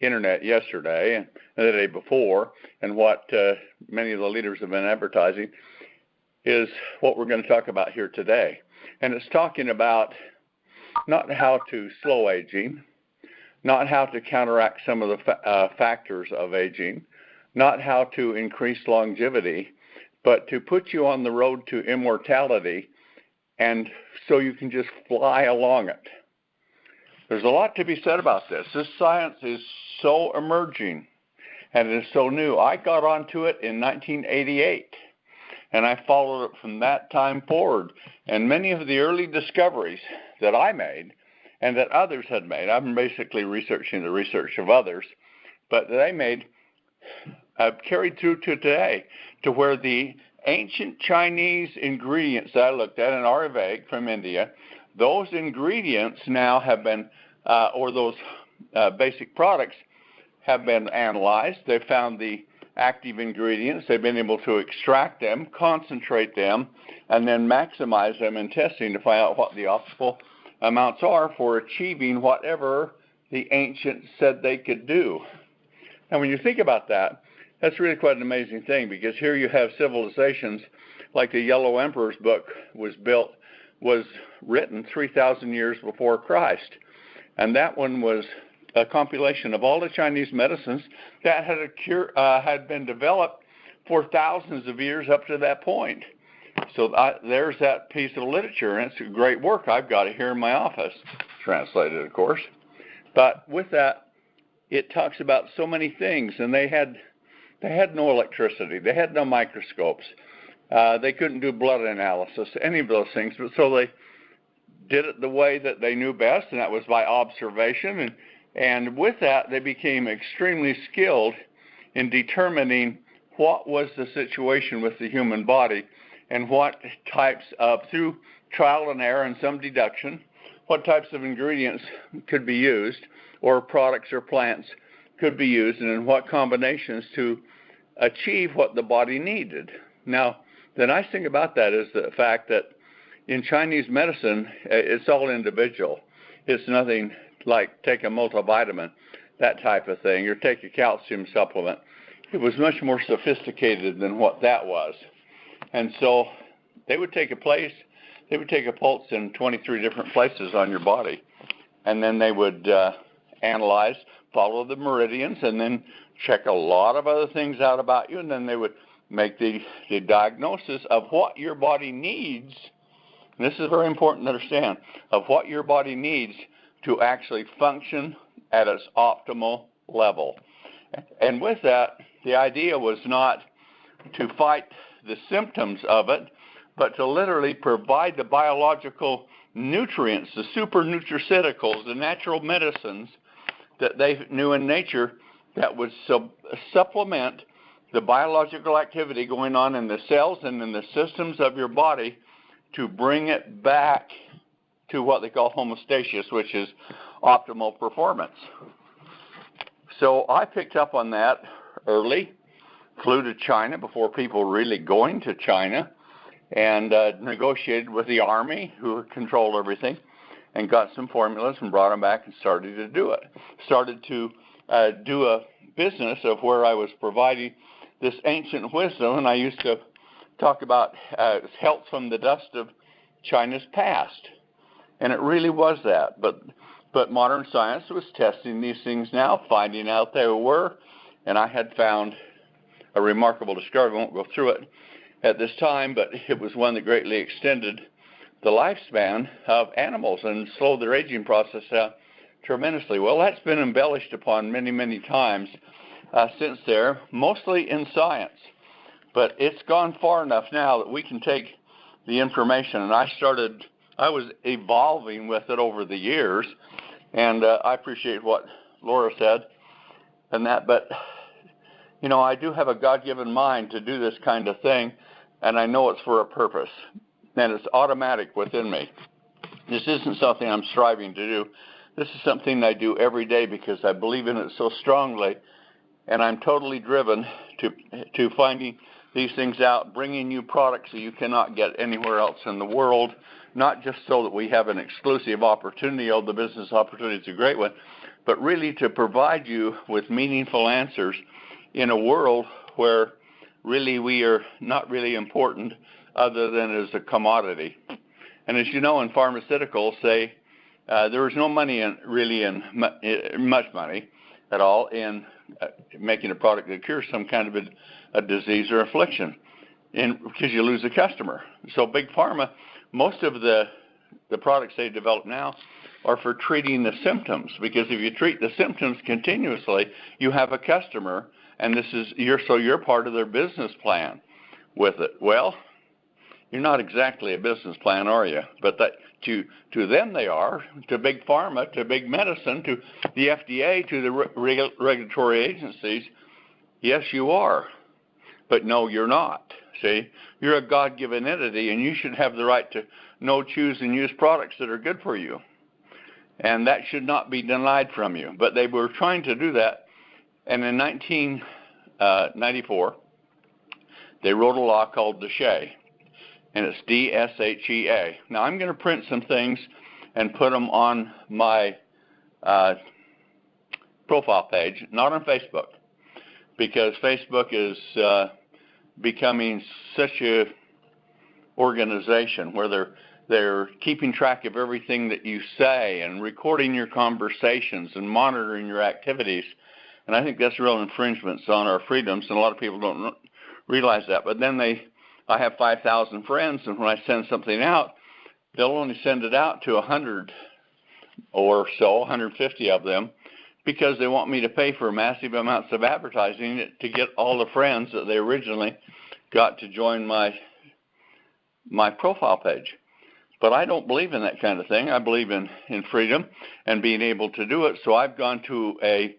internet yesterday and the day before, and what many of the leaders have been advertising, is what we're going to talk about here today. And it's talking about not how to slow aging, not how to counteract some of the factors of aging, not how to increase longevity, but to put you on the road to immortality, and so you can just fly along it. There's a lot to be said about this. This science is so emerging, and it is so new. I got onto it in 1988, and I followed it from that time forward. And many of the early discoveries that I made and that others had made, I'm basically researching the research of others, but that I made carried through to today, to where the ancient Chinese ingredients that I looked at in Ayurvedic from India, those ingredients now have been, or those basic products have been analyzed. They've found the active ingredients. They've been able to extract them, concentrate them, and then maximize them in testing to find out what the optimal amounts are for achieving whatever the ancients said they could do. And when you think about that, that's really quite an amazing thing, because here you have civilizations like the Yellow Emperor's book was written 3,000 years before Christ. And that one was a compilation of all the Chinese medicines that had been developed for thousands of years up to that point. So there's that piece of literature, and it's a great work. I've got it here in my office, translated, of course. But with that, it talks about so many things, and they had no electricity. They had no microscopes. They couldn't do blood analysis, any of those things. But so they did it the way that they knew best, and that was by observation. And with that, they became extremely skilled in determining what was the situation with the human body, and what types of, through trial and error and some deduction, what types of ingredients could be used, or products or plants could be used, and in what combinations to achieve what the body needed. Now, the nice thing about that is the fact that in Chinese medicine, it's all individual. It's nothing like take a multivitamin, that type of thing, or take a calcium supplement. It was much more sophisticated than what that was. And so they would take a pulse in 23 different places on your body, and then they would analyze, follow the meridians, and then check a lot of other things out about you, and then they would make the diagnosis of what your body needs, and this is very important to understand, of what your body needs to actually function at its optimal level. And with that, the idea was not to fight the symptoms of it, but to literally provide the biological nutrients, the super nutraceuticals, the natural medicines that they knew in nature that would supplement the biological activity going on in the cells and in the systems of your body to bring it back to what they call homeostasis, which is optimal performance. So I picked up on that early, flew to China before people really going to China, and negotiated with the army, who controlled everything, and got some formulas and brought them back and started to do it. Started to do a business of where I was providing this ancient wisdom, and I used to talk about health from the dust of China's past. And it really was that. But modern science was testing these things now, finding out they were, and I had found a remarkable discovery. I won't go through it at this time, but it was one that greatly extended the lifespan of animals and slowed their aging process down tremendously. Well, that's been embellished upon many, many times since there, mostly in science. But it's gone far enough now that we can take the information, and I was evolving with it over the years, and I appreciate what Laura said and that, but you know, I do have a God-given mind to do this kind of thing, and I know it's for a purpose, and it's automatic within me. This isn't something I'm striving to do. This is something I do every day because I believe in it so strongly, and I'm totally driven to finding these things out, bringing you products that you cannot get anywhere else in the world, not just so that we have an exclusive opportunity, the business opportunity is a great one, but really to provide you with meaningful answers in a world where really we are not really important other than as a commodity. And as you know, in pharmaceuticals, there is no money much money at all in making a product that cures some kind of a disease or affliction, because you lose a customer. So big pharma, most of the products they develop now are for treating the symptoms, because if you treat the symptoms continuously, you have a customer, and you're part of their business plan with it. Well, you're not exactly a business plan, are you? But that to them they are, to big pharma, to big medicine, to the FDA, to the regulatory agencies. Yes, you are. But no, you're not. See, you're a God-given entity, and you should have the right to know, choose, and use products that are good for you. And that should not be denied from you. But they were trying to do that. And in 1994, they wrote a law called DSHEA, and it's DSHEA. Now, I'm going to print some things and put them on my profile page, not on Facebook, because Facebook is becoming such a organization where they're keeping track of everything that you say and recording your conversations and monitoring your activities. And I think that's real infringements on our freedoms, and a lot of people don't realize that. But then I have 5,000 friends, and when I send something out, they'll only send it out to 100 or so, 150 of them, because they want me to pay for massive amounts of advertising to get all the friends that they originally got to join my profile page. But I don't believe in that kind of thing. I believe in freedom and being able to do it. So I've gone to a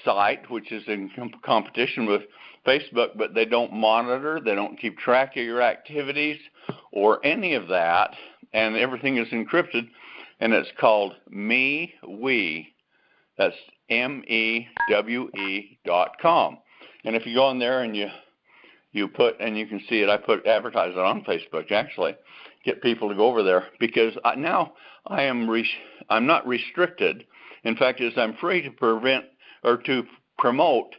site which is in competition with Facebook, but they don't monitor, they don't keep track of your activities or any of that, and everything is encrypted, and it's called MeWe. That's MEWE.com. And if you go on there and you put, and you can see it, I advertise it on Facebook actually, get people to go over there, because now I'm not restricted. In fact, I'm free to promote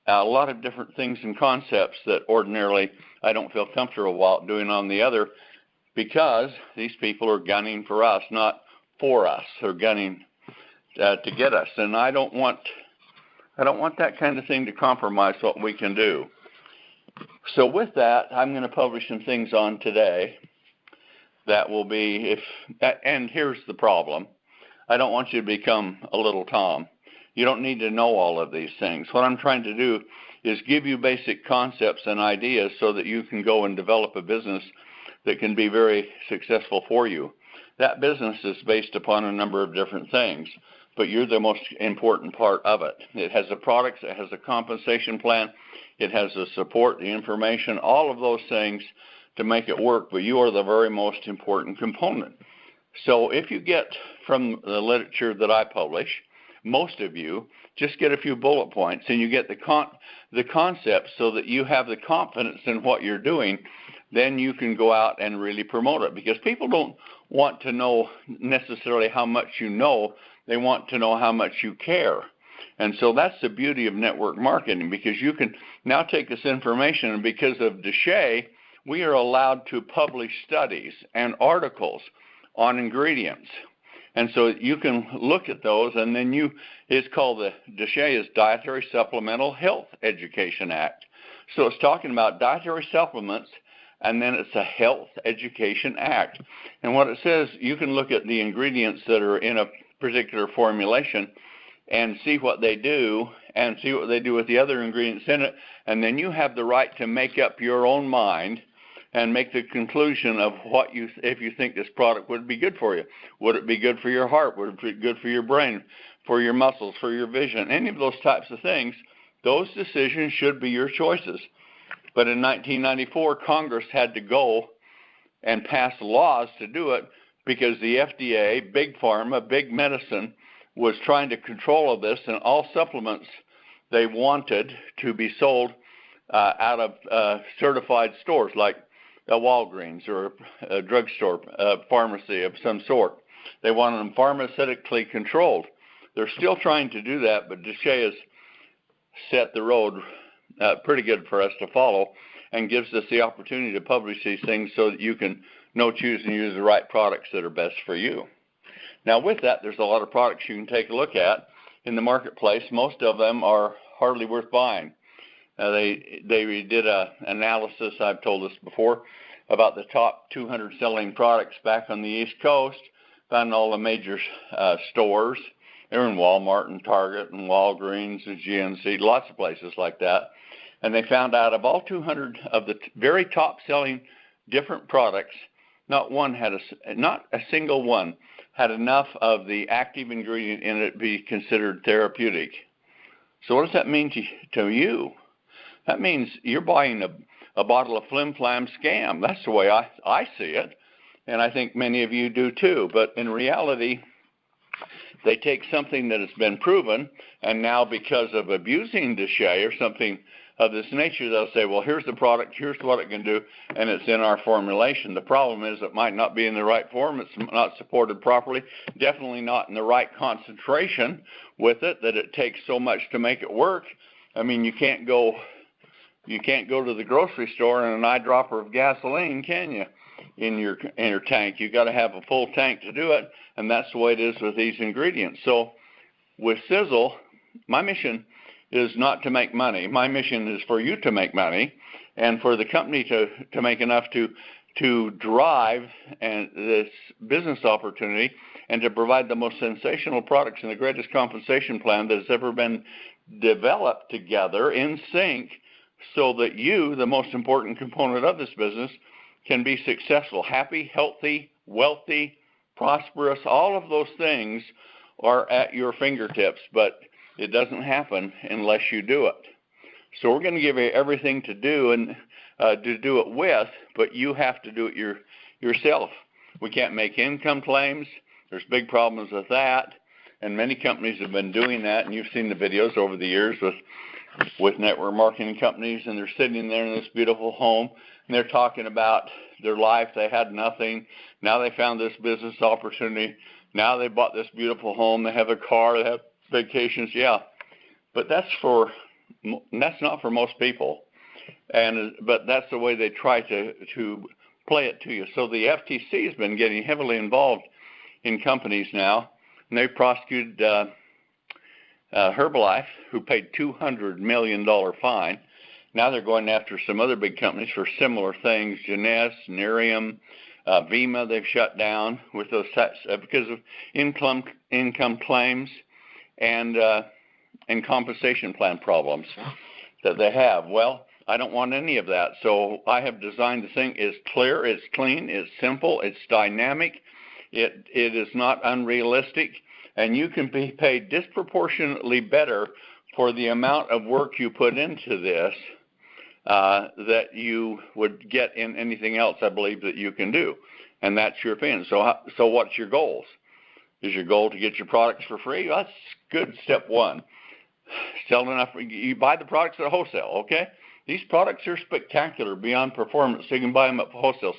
a lot of different things and concepts that ordinarily I don't feel comfortable while doing on the other, because these people are gunning for us, not for us. They're gunning to get us, and I don't want that kind of thing to compromise what we can do. So with that, I'm going to publish some things on today that will be, and here's the problem. I don't want you to become a little Tom. You don't need to know all of these things. What I'm trying to do is give you basic concepts and ideas so that you can go and develop a business that can be very successful for you. That business is based upon a number of different things, but you're the most important part of it. It has the products, it has a compensation plan, it has the support, the information, all of those things to make it work, but you are the very most important component. So if you get from the literature that I publish, most of you just get a few bullet points, and you get the concept so that you have the confidence in what you're doing, then you can go out and really promote it, because people don't want to know necessarily how much you know. They want to know how much you care. And so that's the beauty of network marketing, because you can now take this information, and because of DSHEA, we are allowed to publish studies and articles on ingredients. And so you can look at those, and then it's called the DSHEA is Dietary Supplemental Health Education Act. So it's talking about dietary supplements, and then it's a Health Education Act. And what it says, you can look at the ingredients that are in a particular formulation and see what they do, and see what they do with the other ingredients in it, and then you have the right to make up your own mind and make the conclusion of if you think this product would be good for you. Would it be good for your heart? Would it be good for your brain, for your muscles, for your vision? Any of those types of things, those decisions should be your choices. But in 1994, Congress had to go and pass laws to do it, because the FDA, big pharma, big medicine, was trying to control all this, and all supplements they wanted to be sold out of certified stores like a Walgreens or a drugstore, a pharmacy of some sort. They wanted them pharmaceutically controlled. They're still trying to do that, but Deshay has set the road pretty good for us to follow and gives us the opportunity to publish these things so that you can choose and use the right products that are best for you. Now with that, there's a lot of products you can take a look at in the marketplace. Most of them are hardly worth buying. They did an analysis, I've told this before, about the top 200 selling products back on the East Coast, found all the major stores. They're in Walmart and Target and Walgreens and GNC, lots of places like that. And they found out of all 200 of the very top selling different products, not a single one had enough of the active ingredient in it be considered therapeutic. So what does that mean to you? That means you're buying a bottle of Flim Flam Scam. That's the way I see it, and I think many of you do too. But in reality, they take something that has been proven, and now because of abusing Deshay or something of this nature, they'll say, well, here's the product, here's what it can do, and it's in our formulation. The problem is it might not be in the right form, it's not supported properly, definitely not in the right concentration with it, that it takes so much to make it work. I mean, you can't go to the grocery store and an eyedropper of gasoline, can you, in your tank? You got to have a full tank to do it, and that's the way it is with these ingredients. So with Sizzle, my mission is not to make money. My mission is for you to make money, and for the company to make enough to drive this business opportunity and to provide the most sensational products and the greatest compensation plan that has ever been developed together in sync, so that you, the most important component of this business, can be successful, happy, healthy, wealthy, prosperous. All of those things are at your fingertips, but it doesn't happen unless you do it. So we're going to give you everything to do and to do it with, but you have to do it yourself. We can't make income claims. There's big problems with that, and many companies have been doing that, and you've seen the videos over the years with network marketing companies, and they're sitting there in this beautiful home, and they're talking about their life. They had nothing. Now they found this business opportunity. Now they bought this beautiful home. They have a car. They have vacations. Yeah, but that's not for most people. But that's the way they try to play it to you. So the FTC has been getting heavily involved in companies now, and they prosecuted Herbalife, who paid $200 million fine. Now they're going after some other big companies for similar things. Jeunesse, Nerium, Vima, they've shut down with those tax because of income claims and compensation plan problems that they have. Well, I don't want any of that, so I have designed the thing. It's clear, it's clean, it's simple, it's dynamic, it is not unrealistic, and you can be paid disproportionately better for the amount of work you put into this that you would get in anything else, I believe, that you can do. And that's your opinion. So what's your goals? Is your goal to get your products for free? That's good, step one. Sell enough. You buy the products at wholesale, okay? These products are spectacular, beyond performance, so you can buy them at wholesale.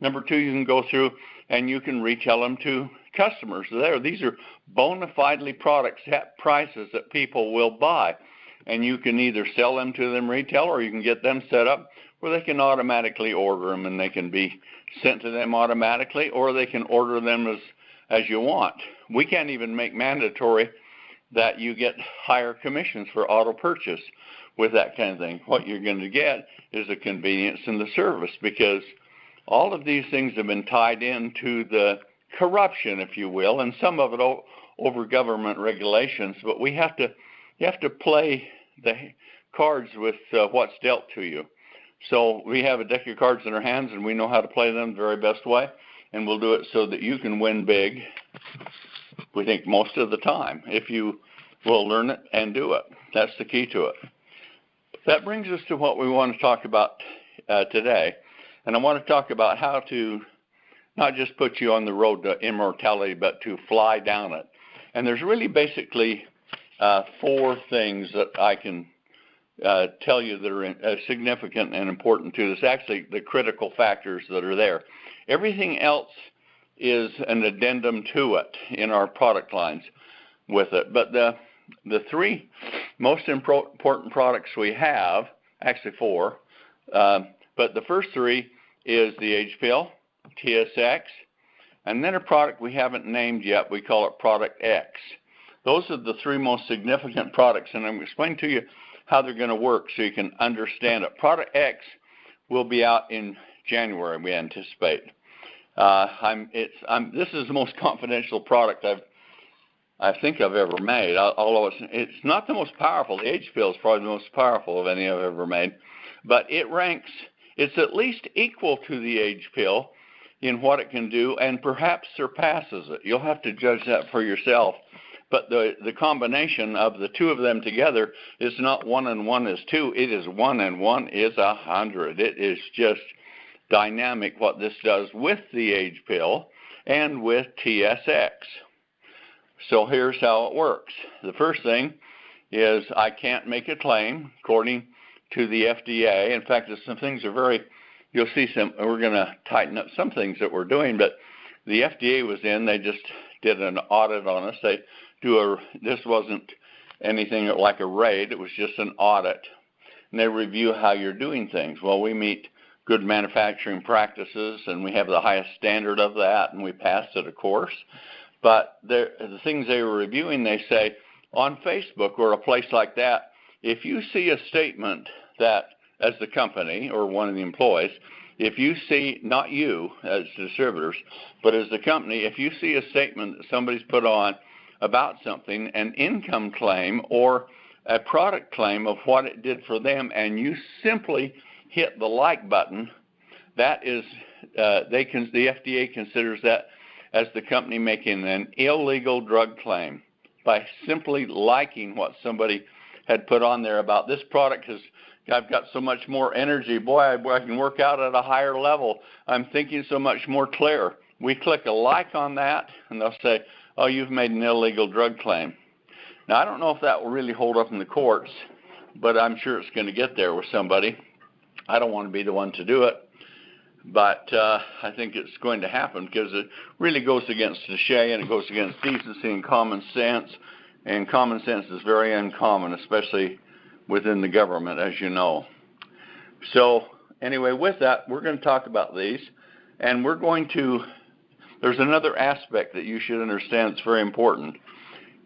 Number two, you can go through and you can retail them to customers. These are bona fidely products at prices that people will buy. And you can either sell them to them retail, or you can get them set up where they can automatically order them, and they can be sent to them automatically, or they can order them as you want. We can't even make mandatory that you get higher commissions for auto purchase with that kind of thing. What you're going to get is the convenience and the service, because all of these things have been tied into the corruption, if you will, and some of it over government regulations. But you have to play the cards with what's dealt to you. So we have a deck of cards in our hands, and we know how to play them the very best way, and we'll do it so that you can win big, we think, most of the time, if you will learn it and do it. That's the key to it. That brings us to what we want to talk about today, and I want to talk about how to not just put you on the road to immortality, but to fly down it. And there's really basically 4 things that I can tell you that are significant and important to this, actually the critical factors that are there. Everything else is an addendum to it in our product lines. with it. But the three most important products we have, actually four, but the first three is the age pill, TSX, and then a product we haven't named yet. We call it Product X. Those are the three most significant products, and I'm going to explain to you how they're going to work so you can understand it. Product X will be out in January, we anticipate. This is the most confidential product I think I've ever made, although it's not the most powerful. The age pill is probably the most powerful of any I've ever made, but it's at least equal to the age pill in what it can do and perhaps surpasses it. You'll have to judge that for yourself. But the combination of the two of them together is not 1 and 1 is 2. It is 1 and 1 is 100. It is just dynamic what this does with the age pill and with TSX. So here's how it works. The first thing is I can't make a claim according to the FDA. In fact, some things are you'll see we're going to tighten up some things that we're doing, but the FDA was they just did an audit on us. This wasn't anything like a raid, it was just an audit. And they review how you're doing things. Well, we meet good manufacturing practices, and we have the highest standard of that, and we passed it, of course. But the things they were reviewing, they say, on Facebook or a place like that, if you see a statement that, as the company or one of the employees, if you see, not you as distributors, but as the company, if you see a statement that somebody's put on about something, an income claim or a product claim of what it did for them, and you simply hit the like button, that is, the FDA considers that as the company making an illegal drug claim by simply liking what somebody had put on there about this product because I've got so much more energy. Boy, I can work out at a higher level. I'm thinking so much more clear. We click a like on that, and they'll say, oh, you've made an illegal drug claim. Now, I don't know if that will really hold up in the courts, but I'm sure it's going to get there with somebody. I don't want to be the one to do it, but I think it's going to happen because it really goes against Sachet and it goes against decency and common sense is very uncommon, especially within the government, as you know. So anyway, with that, we're going to talk about these, and there's another aspect that you should understand that's very important,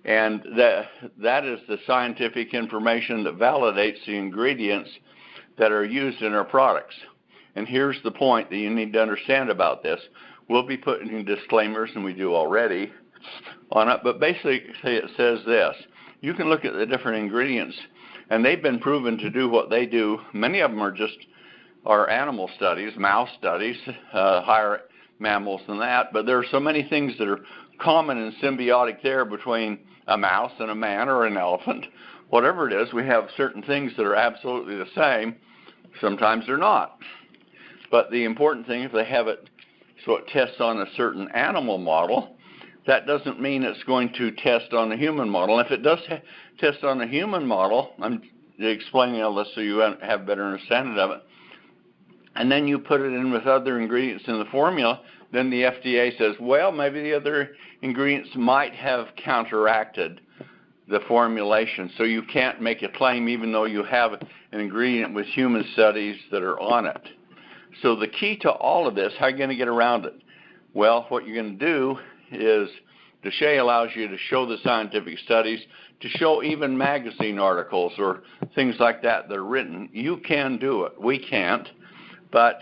and that is the scientific information that validates the ingredients that are used in our products. And here's the point that you need to understand about this. We'll be putting disclaimers, and we do already, on it, but basically it says this. You can look at the different ingredients, and they've been proven to do what they do. Many of them are animal studies, mouse studies, higher mammals than that, but there are so many things that are common and symbiotic there between a mouse and a man or an elephant. Whatever it is, we have certain things that are absolutely the same. Sometimes they're not. But the important thing, if they have it so it tests on a certain animal model, that doesn't mean it's going to test on a human model. If it does test on a human model, I'm explaining all this so you have better understanding of it, and then you put it in with other ingredients in the formula, then the FDA says, well, maybe the other ingredients might have counteracted the formulation, so you can't make a claim even though you have an ingredient with human studies that are on it. So the key to all of this, how are you going to get around it? Well, what you're going to do is Sachet allows you to show the scientific studies, to show even magazine articles or things like that that are written. You can do it. We can't, but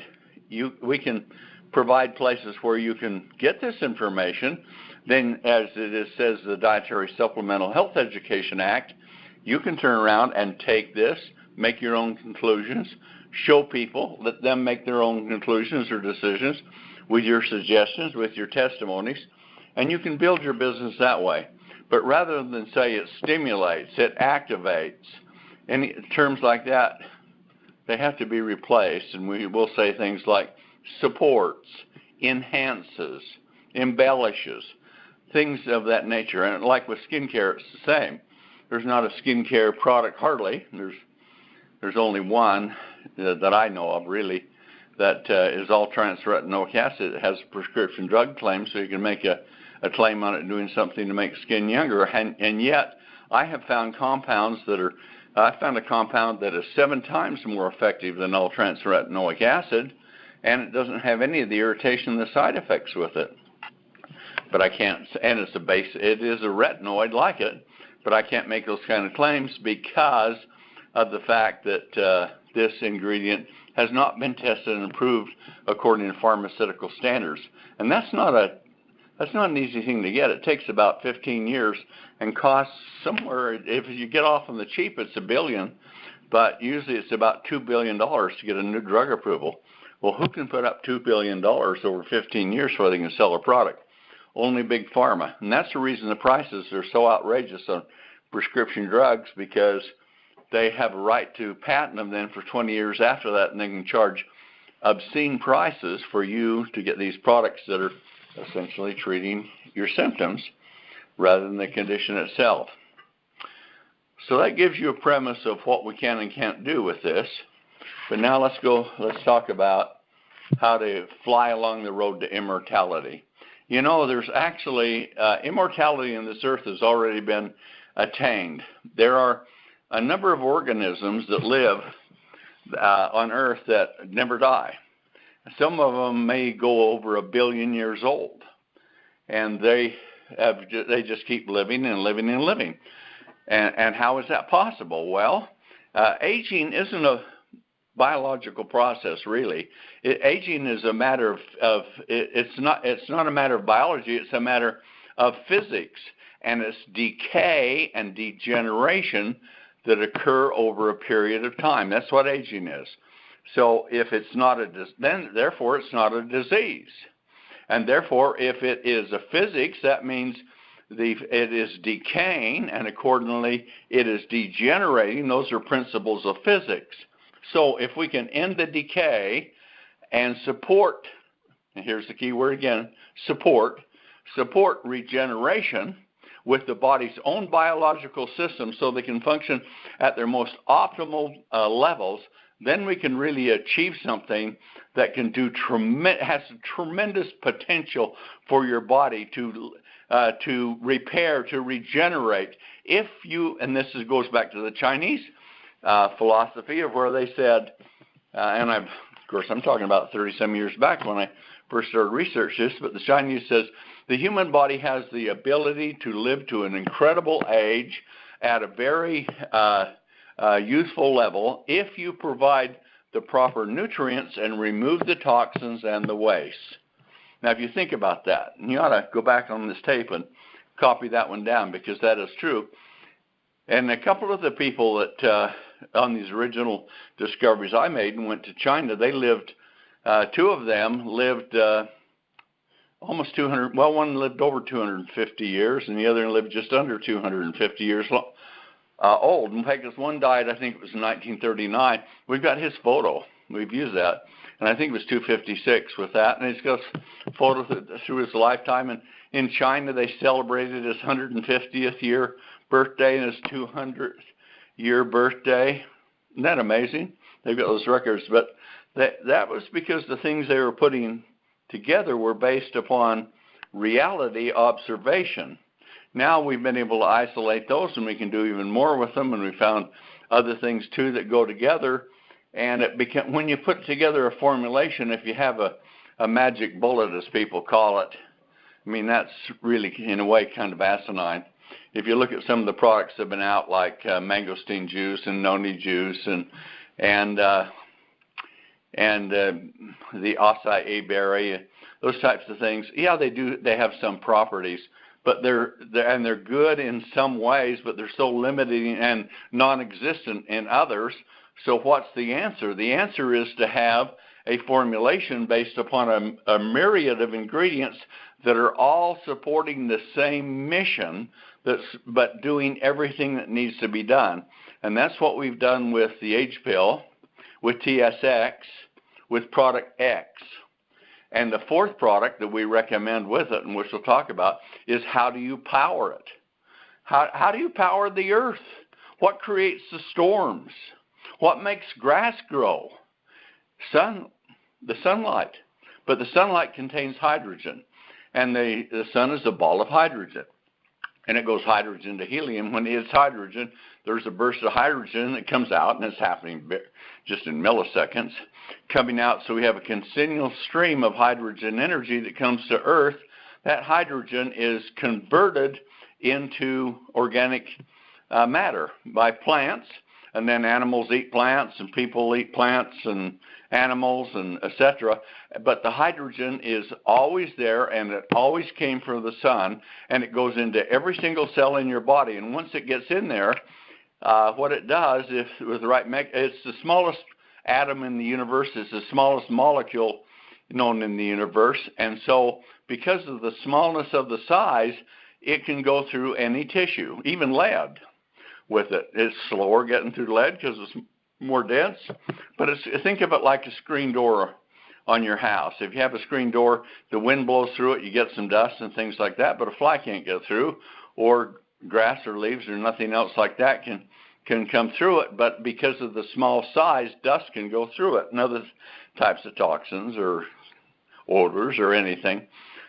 we can provide places where you can get this information. Then, as says the Dietary Supplemental Health Education Act, you can turn around and take this, make your own conclusions, show people, let them make their own conclusions or decisions with your suggestions, with your testimonies, and you can build your business that way. But rather than say it stimulates, it activates, any terms like that, they have to be replaced, and we will say things like supports, enhances, embellishes, things of that nature. And like with skincare, it's the same. There's not a skincare product hardly. There's only one that I know of really that is all trans retinoic acid. It has a prescription drug claim, so you can make a a claim on it doing something to make skin younger, and yet I have found compounds that are, I found a compound that is 7 times more effective than all-trans-retinoic acid, and it doesn't have any of the irritation and the side effects with it. But I can't, and it's a base, it is a retinoid like it, but I can't make those kind of claims because of the fact that this ingredient has not been tested and approved according to pharmaceutical standards. And that's not an easy thing to get. It takes about 15 years and costs somewhere, if you get off on the cheap, it's $1 billion, but usually it's about $2 billion to get a new drug approval. Well, who can put up $2 billion over 15 years before they can sell a product? Only big pharma. And that's the reason the prices are so outrageous on prescription drugs, because they have a right to patent them then for 20 years after that, and they can charge obscene prices for you to get these products that are essentially treating your symptoms rather than the condition itself. So that gives you a premise of what we can and can't do with this. But now let's talk about how to fly along the road to immortality. You know, there's actually, immortality in this earth has already been attained. There are a number of organisms that live on earth that never die. Some of them may go over 1 billion years old, and they just keep living and living and living. And how is that possible? Well, aging isn't a biological process, really. Aging is a matter of it's not a matter of biology. It's a matter of physics, and it's decay and degeneration that occur over a period of time. That's what aging is. So if it's not then therefore it's not a disease, and therefore if it is a physics, that means it is decaying, and accordingly it is degenerating. Those are principles of physics. So if we can end the decay and support, and here's the key word again, support regeneration with the body's own biological system so they can function at their most optimal levels, then we can really achieve something that can do has tremendous potential for your body to repair, to regenerate. If you, and this goes back to the Chinese philosophy of where they said, and of course I'm talking about 30-some years back when I first started researching this, but the Chinese says the human body has the ability to live to an incredible age at a very youthful level if you provide the proper nutrients and remove the toxins and the waste. Now, if you think about that, and you ought to go back on this tape and copy that one down, because that is true. And a couple of the people that on these original discoveries I made and went to China, they lived, 2 of them lived almost 200, well, one lived over 250 years and the other lived just under 250 years old. In fact, this one died, I think it was in 1939. We've got his photo. We've used that. And I think it was 256 with that. And he's got a photo through his lifetime. And in China, they celebrated his 150th year birthday and his 200th year birthday. Isn't that amazing? They've got those records. But that was because the things they were putting together were based upon reality observation. Now we've been able to isolate those, and we can do even more with them, and we found other things too that go together. And when you put together a formulation, if you have a magic bullet, as people call it, I mean, that's really, in a way, kind of asinine. If you look at some of the products that have been out, like mangosteen juice and noni juice and the acai berry, those types of things, yeah, they have some properties, but they're good in some ways, but they're so limiting and non-existent in others. So what's the answer? The answer is to have a formulation based upon a myriad of ingredients that are all supporting the same mission, but doing everything that needs to be done. And that's what we've done with the Age Pill, with TSX, with Product X. And the 4th product that we recommend with it, and which we'll talk about, is how do you power it? How do you power the earth? What creates the storms? What makes grass grow? The sunlight. But the sunlight contains hydrogen. And the sun is a ball of hydrogen. And it goes hydrogen to helium. When it hits hydrogen, there's a burst of hydrogen that comes out, and it's happening just in milliseconds, coming out. So we have a continual stream of hydrogen energy that comes to Earth. That hydrogen is converted into organic matter by plants, and then animals eat plants, and people eat plants, and animals, and etc. But the hydrogen is always there, and it always came from the sun, and it goes into every single cell in your body. And once it gets in there, what it does, if with the right it's the smallest atom in the universe. It's the smallest molecule known in the universe, and so because of the smallness of the size, it can go through any tissue, even lead. With it, it's slower getting through lead because it's more dense, but think of it like a screen door on your house. If you have a screen door, the wind blows through it, you get some dust and things like that, but a fly can't get through, or grass or leaves or nothing else like that can come through it. But because of the small size, dust can go through it, and other types of toxins or odors or anything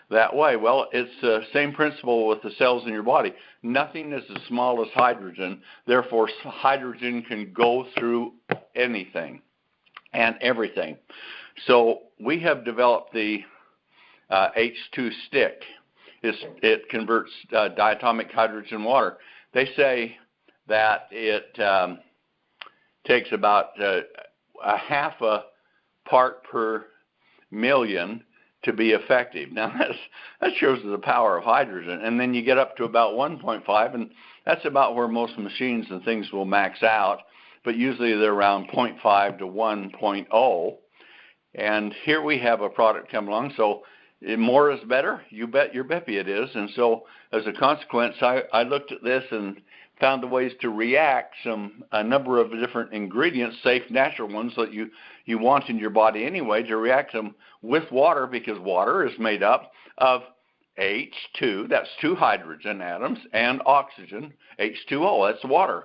that way. Well, it's the same principle with the cells in your body. Nothing is as small as hydrogen. Therefore, hydrogen can go through anything and everything. So we have developed the H2 stick. It converts diatomic hydrogen water. They say that it takes about a half a part per million to be effective. Now that shows the power of hydrogen, and then you get up to about 1.5, and that's about where most machines and things will max out, but usually they're around 0.5 to 1.0, and here we have a product come along. So more is better, you bet your Beppy it is. And so as a consequence, I looked at this and found the ways to react a number of different ingredients, safe, natural ones that you want in your body anyway, to react them with water, because water is made up of H2, that's 2 hydrogen atoms, and oxygen, H2O, that's water.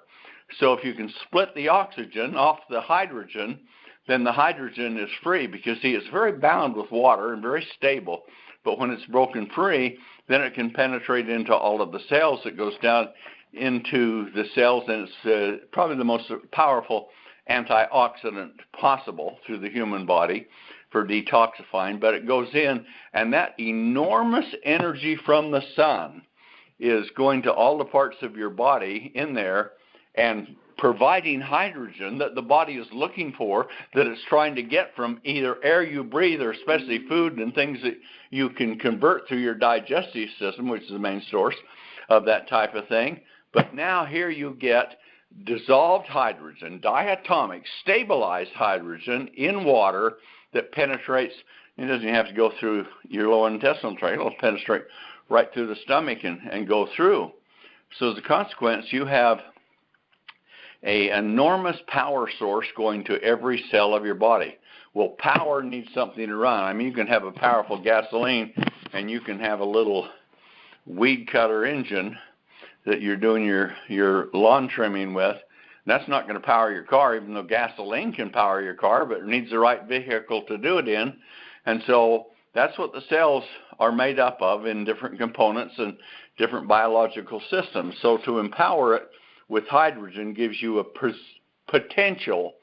So if you can split the oxygen off the hydrogen, then the hydrogen is free, because see, it's very bound with water and very stable. But when it's broken free, then it can penetrate into all of the cells. It goes down into the cells, and it's probably the most powerful antioxidant possible through the human body for detoxifying. But it goes in, and that enormous energy from the sun is going to all the parts of your body in there and providing hydrogen that the body is looking for, that it's trying to get from either air you breathe, or especially food and things that you can convert through your digestive system, which is the main source of that type of thing. But now here you get dissolved hydrogen, diatomic, stabilized hydrogen in water that penetrates. It doesn't have to go through your lower intestinal tract. It'll penetrate right through the stomach and go through. So as a consequence, you have an enormous power source going to every cell of your body. Well, power needs something to run. I mean, you can have a powerful gasoline, and you can have a little weed cutter engine that you're doing your lawn trimming with. That's not going to power your car, even though gasoline can power your car, but it needs the right vehicle to do it in. And so that's what the cells are made up of in different components and different biological systems. So to empower it with hydrogen gives you a potential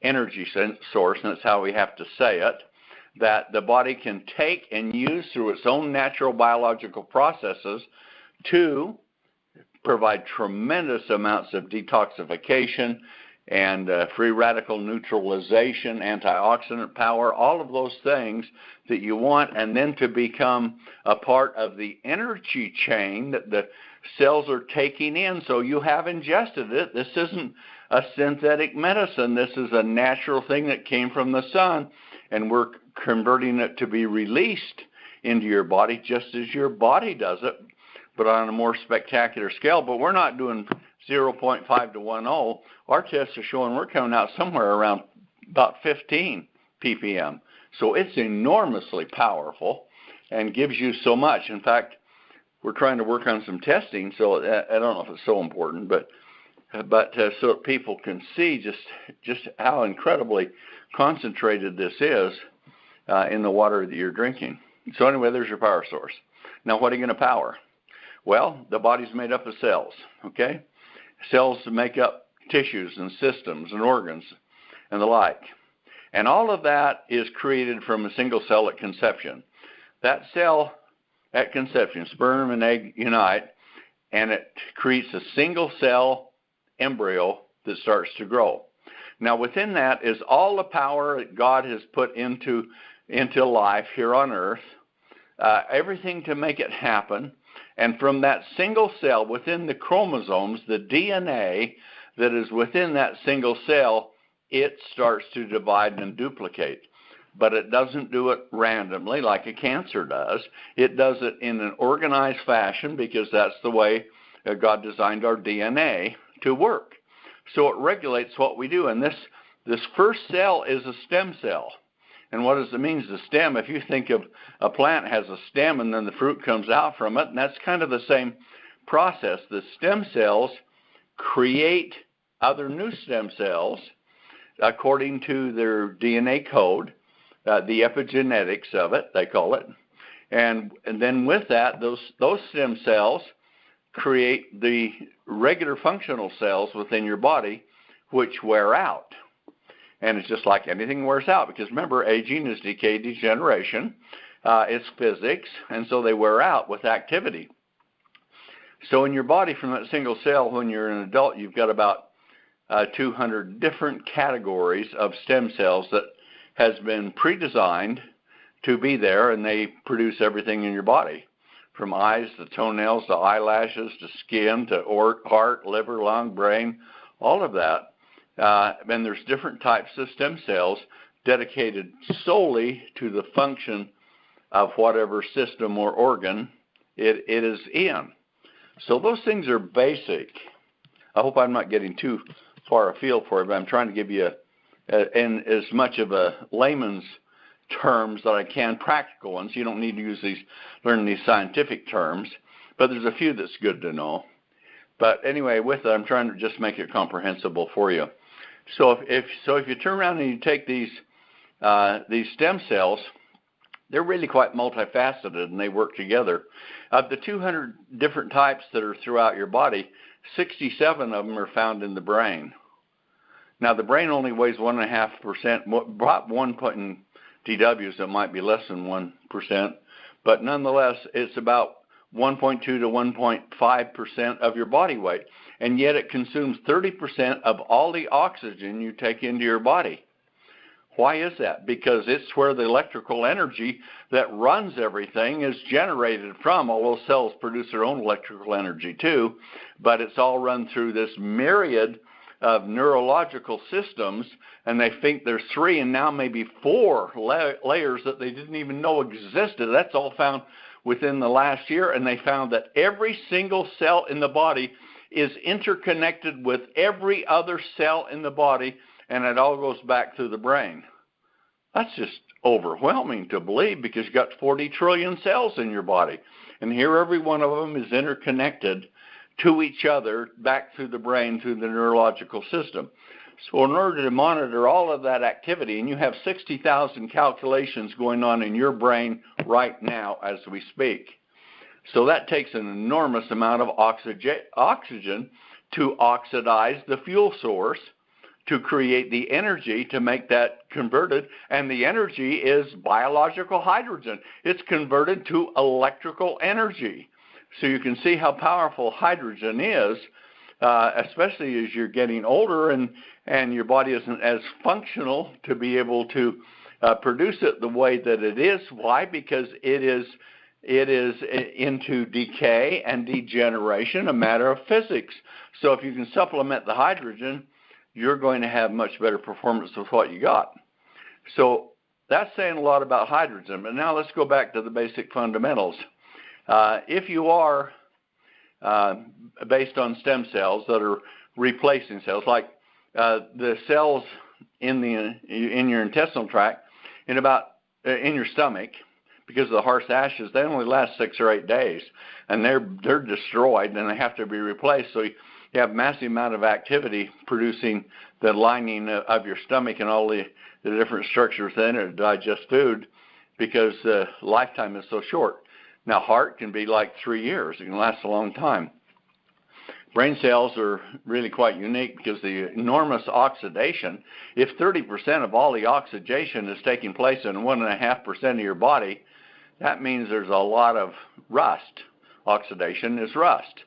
energy source, and that's how we have to say it, that the body can take and use through its own natural biological processes to provide tremendous amounts of detoxification and free radical neutralization, antioxidant power, all of those things that you want, and then to become a part of the energy chain that the cells are taking in. So you have ingested it. This isn't a synthetic medicine. This is a natural thing that came from the sun, and we're converting it to be released into your body just as your body does it, but on a more spectacular scale. But we're not doing 0.5 to 1.0. Our tests are showing we're coming out somewhere around about 15 ppm. So it's enormously powerful and gives you so much. In fact, we're trying to work on some testing, so I don't know if it's so important, but so that people can see just how incredibly concentrated this is in the water that you're drinking. So anyway, there's your power source. Now, what are you going to power? Well, the body's made up of cells, okay? Cells make up tissues and systems and organs and the like. And all of that is created from a single cell at conception. That cell at conception, sperm and egg unite, and it creates a single cell embryo that starts to grow. Now, within that is all the power that God has put into life here on earth, everything to make it happen. And from that single cell within the chromosomes, the DNA that is within that single cell, it starts to divide and duplicate. But it doesn't do it randomly like a cancer does. It does it in an organized fashion because that's the way God designed our DNA to work. So it regulates what we do. And this first cell is a stem cell. And what does it mean? The stem, if you think of a plant has a stem and then the fruit comes out from it, and that's kind of the same process. The stem cells create other new stem cells according to their DNA code, the epigenetics of it, they call it. And then with that, those stem cells create the regular functional cells within your body, which wear out. And it's just like anything wears out, because remember, aging is decay, degeneration. It's physics, and so they wear out with activity. So in your body, from that single cell, when you're an adult, you've got about 200 different categories of stem cells that has been pre-designed to be there, and they produce everything in your body, from eyes to toenails to eyelashes to skin to heart, liver, lung, brain, all of that. And there's different types of stem cells dedicated solely to the function of whatever system or organ it is in. So those things are basic. I hope I'm not getting too far afield for it, but I'm trying to give you in as much of a layman's terms that I can, practical ones. You don't need to learn these scientific terms, but there's a few that's good to know. But anyway, with it, I'm trying to just make it comprehensible for you. So if you turn around and you take these stem cells, they're really quite multifaceted and they work together. Of the 200 different types that are throughout your body, 67 of them are found in the brain. Now, the brain only weighs 1.5%, about 1 point in TWs, it might be less than 1%, but nonetheless, it's about 1.2 to 1.5% of your body weight, and yet it consumes 30% of all the oxygen you take into your body. Why is that? Because it's where the electrical energy that runs everything is generated from. Although cells produce their own electrical energy too, but it's all run through this myriad of neurological systems, and they think there's 3 and now maybe 4 layers that they didn't even know existed. That's all found within the last year, and they found that every single cell in the body is interconnected with every other cell in the body, and it all goes back through the brain. That's just overwhelming to believe, because you've got 40 trillion cells in your body, and here every one of them is interconnected to each other back through the brain, through the neurological system. So in order to monitor all of that activity, and you have 60,000 calculations going on in your brain right now as we speak. So that takes an enormous amount of oxygen to oxidize the fuel source, to create the energy to make that converted, and the energy is biological hydrogen. It's converted to electrical energy. So you can see how powerful hydrogen is, especially as you're getting older and your body isn't as functional to be able to produce it the way that it is. Why? Because it is into decay and degeneration, a matter of physics. So if you can supplement the hydrogen, you're going to have much better performance with what you got. So that's saying a lot about hydrogen. But now let's go back to the basic fundamentals. If you are based on stem cells that are replacing cells, like the cells in your intestinal tract, in your stomach, because of the harsh ashes, they only last 6 or 8 days, and they're destroyed, and they have to be replaced. So you have massive amount of activity producing the lining of your stomach and all the different structures in it to digest food, because lifetime is so short. Now, heart can be like 3 years. It can last a long time. Brain cells are really quite unique because the enormous oxidation, if 30% of all the oxidation is taking place in 1.5% of your body, that means there's a lot of rust. Oxidation is rust.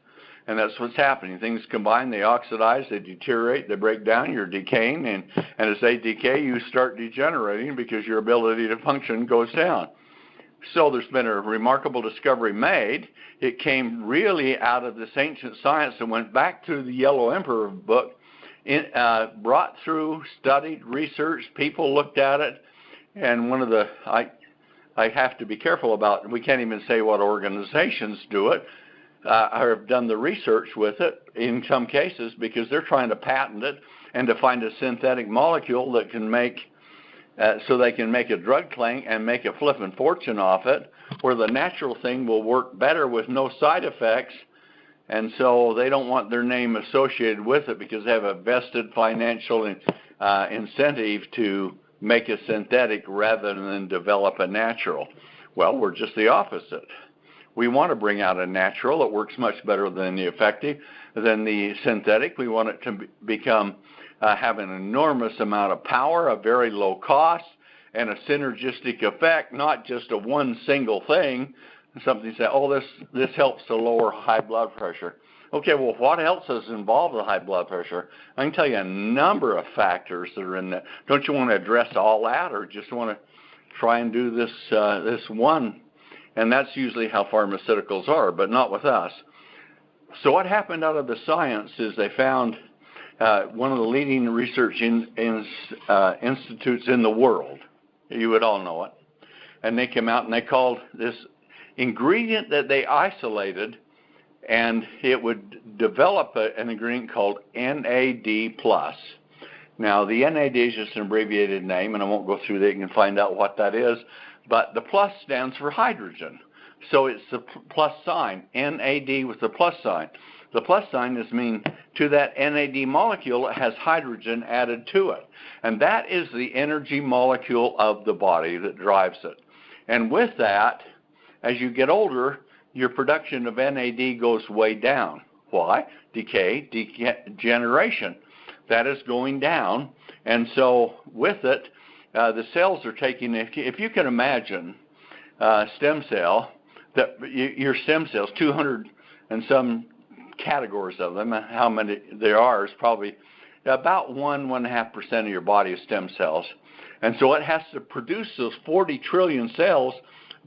And that's what's happening. Things combine, they oxidize, they deteriorate, they break down, you're decaying, and as they decay, you start degenerating because your ability to function goes down. So there's been a remarkable discovery made. It came really out of this ancient science and went back to the Yellow Emperor book, brought through, studied, researched, people looked at it, and one of the, I have to be careful about, we can't even say what organizations do it, have done the research with it in some cases because they're trying to patent it and to find a synthetic molecule that can make so they can make a drug claim and make a flippin' fortune off it, where the natural thing will work better with no side effects, and so they don't want their name associated with it because they have a vested financial incentive to make a synthetic rather than develop a natural. Well, we're just the opposite. We want to bring out a natural that works much better than the effective, than the synthetic. We want it to become have an enormous amount of power, a very low cost, and a synergistic effect, not just a one single thing. Something say, oh, this helps to lower high blood pressure. Okay, well, what else is involved with high blood pressure? I can tell you a number of factors that are in that. Don't you want to address all that, or just want to try and do this this one? And that's usually how pharmaceuticals are, but not with us. So what happened out of the science is they found one of the leading research institutes in the world. You would all know it. And they came out and they called this ingredient that they isolated, and it would develop an ingredient called NAD+. Now, the NAD is just an abbreviated name, and I won't go through that. You can find out what that is. But the plus stands for hydrogen. So it's the plus sign, NAD with the plus sign. The plus sign is mean to that NAD molecule, it has hydrogen added to it. And that is the energy molecule of the body that drives it. And with that, as you get older, your production of NAD goes way down. Why? Decay, degeneration. That is going down. And so with it, the cells are taking, if you can imagine stem cell, that your stem cells, 200 and some categories of them, how many there are is probably about 1.5% of your body is stem cells. And so it has to produce those 40 trillion cells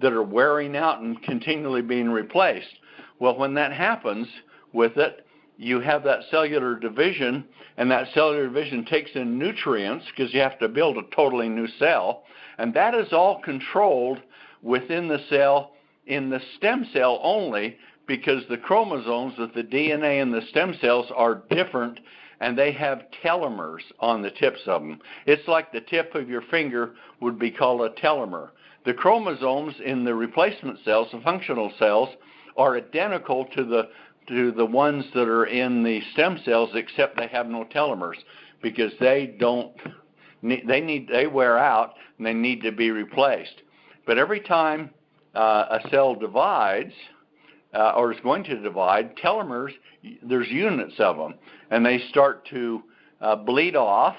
that are wearing out and continually being replaced. Well, when that happens with it, you have that cellular division, and that cellular division takes in nutrients because you have to build a totally new cell, and that is all controlled within the cell in the stem cell only, because the chromosomes of the DNA in the stem cells are different, and they have telomeres on the tips of them. It's like the tip of your finger would be called a telomere. The chromosomes in the replacement cells, the functional cells, are identical to the ones that are in the stem cells, except they have no telomeres because they wear out and they need to be replaced. But every time a cell divides, or is going to divide, telomeres, there's units of them, and they start to bleed off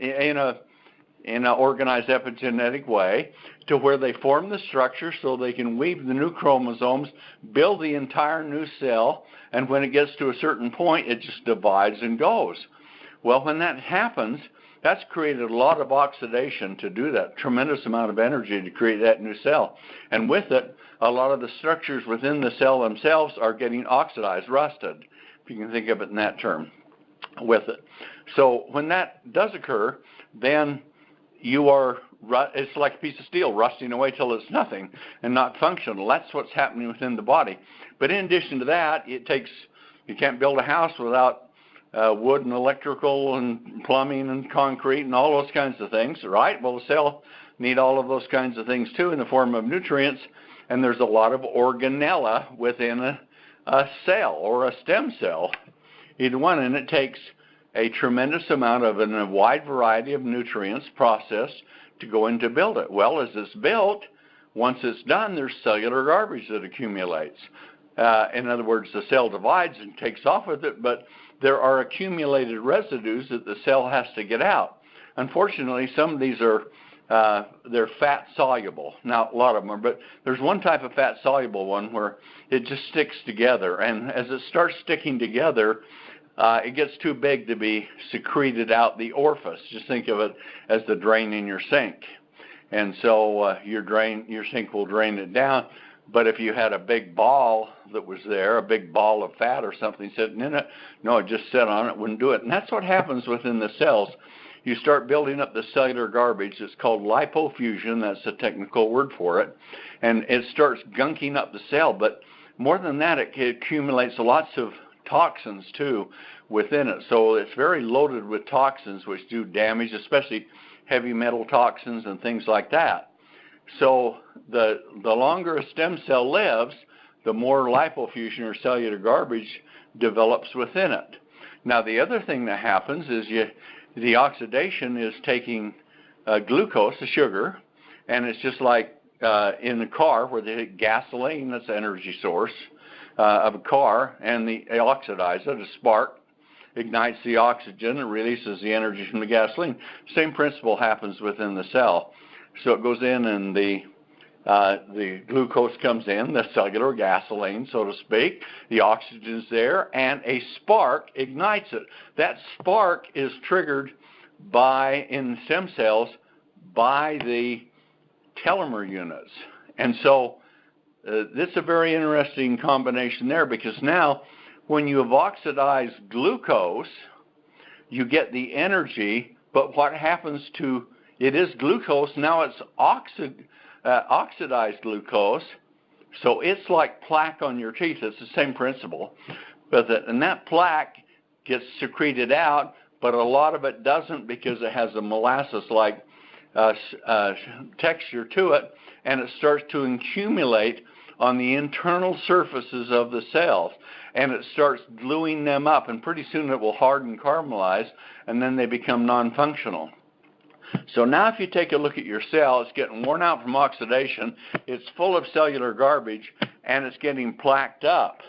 in an organized epigenetic way to where they form the structure so they can weave the new chromosomes, build the entire new cell, and when it gets to a certain point, it just divides and goes. Well, when that happens, that's created a lot of oxidation to do that, tremendous amount of energy to create that new cell. And with it, a lot of the structures within the cell themselves are getting oxidized, rusted, if you can think of it in that term, with it. So when that does occur, then it's like a piece of steel rusting away till it's nothing and not functional. That's what's happening within the body. But in addition to that, you can't build a house without wood and electrical and plumbing and concrete and all those kinds of things, right? Well, the cell need all of those kinds of things too in the form of nutrients, and there's a lot of organella within a cell or a stem cell, either one, and it takes a tremendous amount of a wide variety of nutrients processed to go in to build it. Well, as it's built, once it's done, there's cellular garbage that accumulates. In other words, the cell divides and takes off with it, but there are accumulated residues that the cell has to get out. Unfortunately, some of these are they're fat soluble. Now, a lot of them are, but there's one type of fat soluble one where it just sticks together, and as it starts sticking together, it gets too big to be secreted out the orifice. Just think of it as the drain in your sink. And so your sink will drain it down. But if you had a big ball that was there, a big ball of fat or something sitting in it, no, it just sat on it, wouldn't do it. And that's what happens within the cells. You start building up the cellular garbage. It's called lipofuscin. That's the technical word for it. And it starts gunking up the cell. But more than that, it accumulates lots of toxins, too, within it. So it's very loaded with toxins which do damage, especially heavy metal toxins and things like that. So the longer a stem cell lives, the more lipofuscin or cellular garbage develops within it. Now, the other thing that happens is the oxidation is taking glucose, the sugar, and it's just like in the car where they hit gasoline, that's the energy source of a car, and they oxidize it, a spark ignites the oxygen and releases the energy from the gasoline. Same principle happens within the cell. So it goes in and the glucose comes in, the cellular gasoline, so to speak. The oxygen's there, and a spark ignites it. That spark is triggered in stem cells by the telomere units. And so this is a very interesting combination there, because now when you have oxidized glucose, you get the energy, but what happens to it is glucose, now it's oxidized glucose, so it's like plaque on your teeth. It's the same principle. And that plaque gets secreted out, but a lot of it doesn't because it has a molasses-like texture to it, and it starts to accumulate on the internal surfaces of the cells, and it starts gluing them up, and pretty soon it will harden, caramelize, and then they become non-functional. So now if you take a look at your cell, it's getting worn out from oxidation, it's full of cellular garbage, and it's getting plaqued up.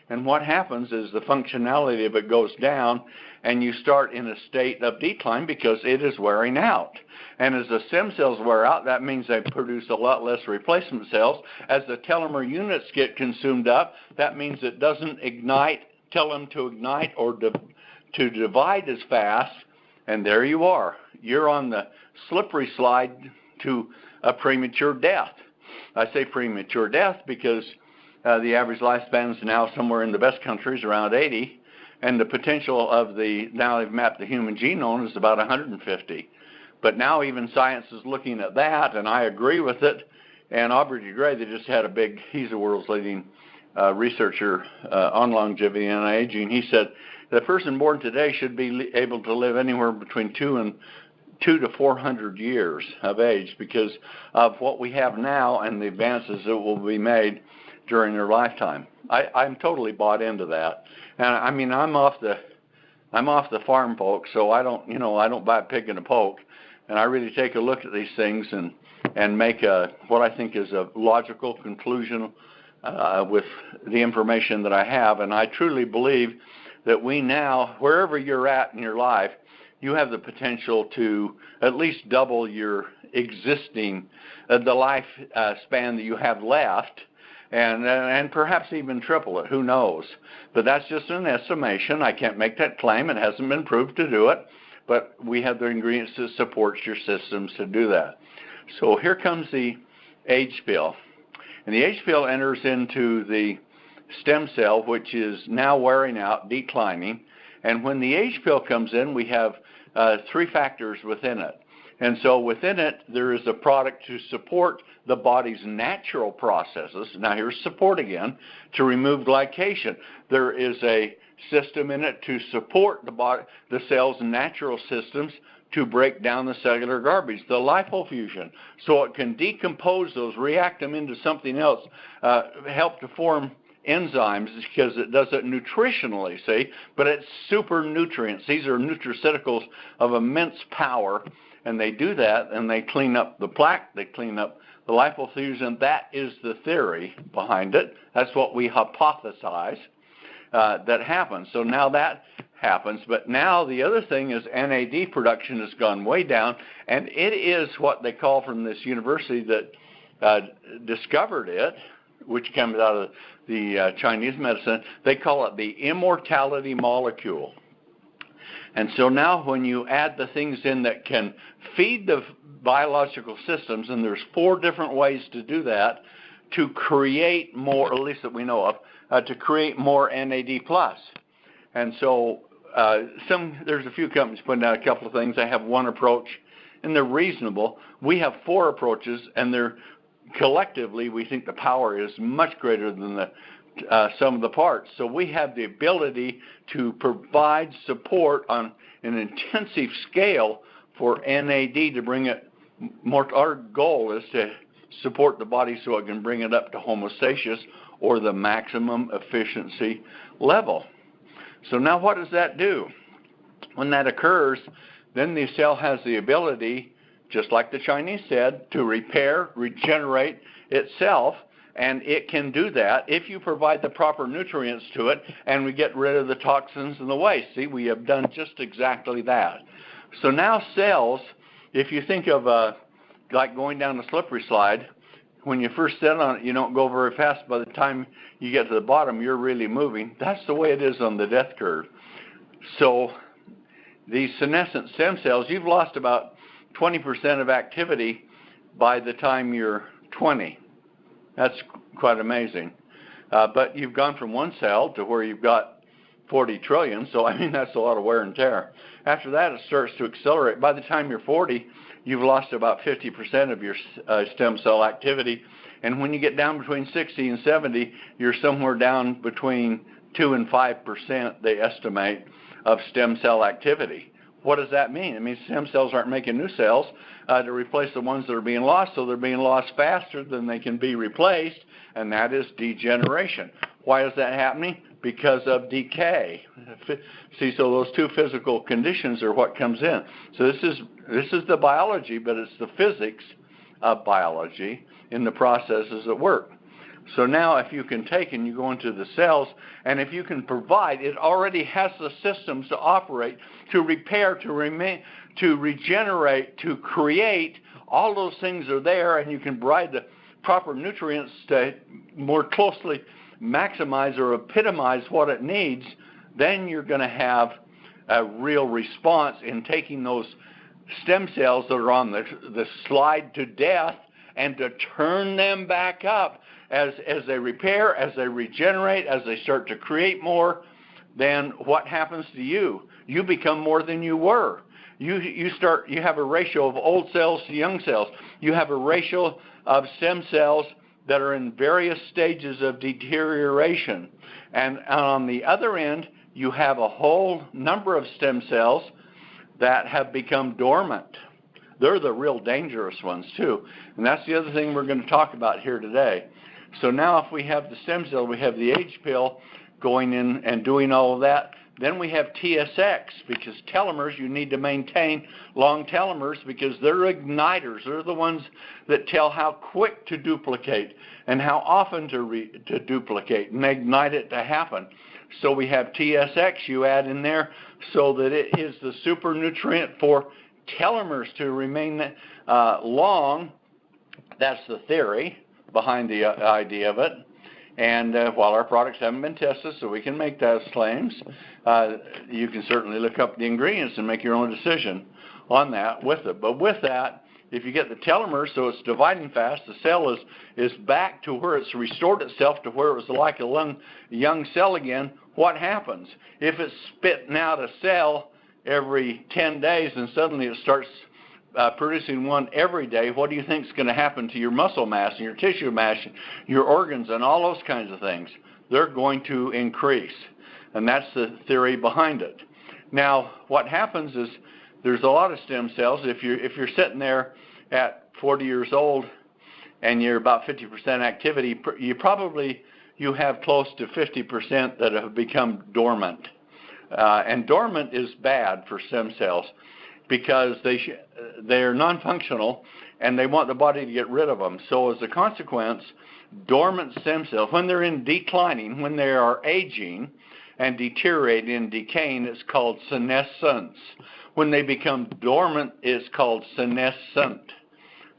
And what happens is the functionality of it goes down, and you start in a state of decline because it is wearing out. And as the stem cells wear out, that means they produce a lot less replacement cells. As the telomere units get consumed up, that means it doesn't tell them to ignite or to divide as fast, and there you are. You're on the slippery slide to a premature death. I say premature death because the average lifespan is now somewhere in the best countries around 80, and the potential of now they've mapped the human genome is about 150. But now even science is looking at that, and I agree with it. And Aubrey de Grey, they just had he's the world's leading researcher on longevity and aging. He said the person born today should be able to live anywhere between 2 to 400 years of age because of what we have now and the advances that will be made during their lifetime. I'm totally bought into that. And I mean, I'm off the farm, folks, so I don't buy a pig in a poke, and I really take a look at these things and make what I think is a logical conclusion with the information that I have. And I truly believe that we now, wherever you're at in your life, you have the potential to at least double your existing, the life span that you have left, and perhaps even triple it. Who knows? But that's just an estimation. I can't make that claim. It hasn't been proved to do it, but we have the ingredients that support your systems to do that. So here comes the age pill. And the age pill enters into the stem cell, which is now wearing out, declining. And when the age pill comes in, we have 3 factors within it. And so within it, there is a product to support the body's natural processes. Now here's support again, to remove glycation. There is a system in it to support the cell's natural systems to break down the cellular garbage, the lipofuscin, so it can decompose those, react them into something else, help to form enzymes because it does it nutritionally, see, but it's super nutrients. These are nutraceuticals of immense power, and they do that, and they clean up the plaque, they clean up the the lipofusion, that is the theory behind it. That's what we hypothesize that happens. So now that happens, but now the other thing is NAD production has gone way down, and it is what they call from this university that discovered it, which comes out of the Chinese medicine, they call it the immortality molecule. And so now when you add the things in that can feed the biological systems, and there's 4 different ways to do that, to create more, at least that we know of, to create more NAD+. And so there's a few companies putting out a couple of things. They have one approach, and they're reasonable. We have 4 approaches, and they're collectively, we think the power is much greater than the sum of the parts. So we have the ability to provide support on an intensive scale for NAD to bring it more. Our goal is to support the body so it can bring it up to homeostasis, or the maximum efficiency level. So now what does that do? When that occurs, then the cell has the ability, just like the Chinese said, to repair, regenerate itself, and it can do that if you provide the proper nutrients to it and we get rid of the toxins and the waste. See, we have done just exactly that. So now cells, if you think of like going down a slippery slide, when you first sit on it, you don't go very fast. By the time you get to the bottom, you're really moving. That's the way it is on the death curve. So these senescent stem cells, you've lost about 20% of activity by the time you're 20. That's quite amazing. But you've gone from 1 cell to where you've got 40 trillion, so I mean that's a lot of wear and tear. After that, it starts to accelerate. By the time you're 40, you've lost about 50% of your stem cell activity, and when you get down between 60 and 70, you're somewhere down between 2 and 5%, they estimate, of stem cell activity. What does that mean? It means stem cells aren't making new cells to replace the ones that are being lost, so they're being lost faster than they can be replaced, and that is degeneration. Why is that happening? Because of decay. See, so those 2 physical conditions are what comes in. So this is the biology, but it's the physics of biology in the processes at work. So now if you can take and you go into the cells, and if you can provide, it already has the systems to operate, to repair, to regenerate, to create, all those things are there, and you can provide the proper nutrients to more closely maximize or epitomize what it needs, then you're going to have a real response in taking those stem cells that are on the slide to death and to turn them back up as they repair, as they regenerate, as they start to create more. Then what happens to you? You become more than you were. You have a ratio of old cells to young cells. You have a ratio of stem cells that are in various stages of deterioration. And on the other end, you have a whole number of stem cells that have become dormant. They're the real dangerous ones too. And that's the other thing we're going to talk about here today. So now if we have the stem cell, we have the H pill going in and doing all of that. Then we have TSX, because telomeres, you need to maintain long telomeres because they're igniters. They're the ones that tell how quick to duplicate and how often to duplicate and ignite it to happen. So we have TSX you add in there so that it is the super nutrient for telomeres to remain long. That's the theory behind the idea of it. And while our products haven't been tested so we can make those claims, you can certainly look up the ingredients and make your own decision on that with it. But with that, if you get the telomeres so it's dividing fast, the cell is back to where it's restored itself to where it was like a young cell again, what happens? If it's spitting out a cell every 10 days and suddenly it starts producing one every day, what do you think is going to happen to your muscle mass and your tissue mass, your organs, and all those kinds of things? They're going to increase, and that's the theory behind it. Now, what happens is there's a lot of stem cells. If you're sitting there at 40 years old and you're about 50% activity, you have close to 50% that have become dormant, and dormant is bad for stem cells, because they're non-functional and they want the body to get rid of them. So as a consequence, dormant stem cells, when they're in declining, when they are aging and deteriorating and decaying, it's called senescence. When they become dormant, it's called senescent.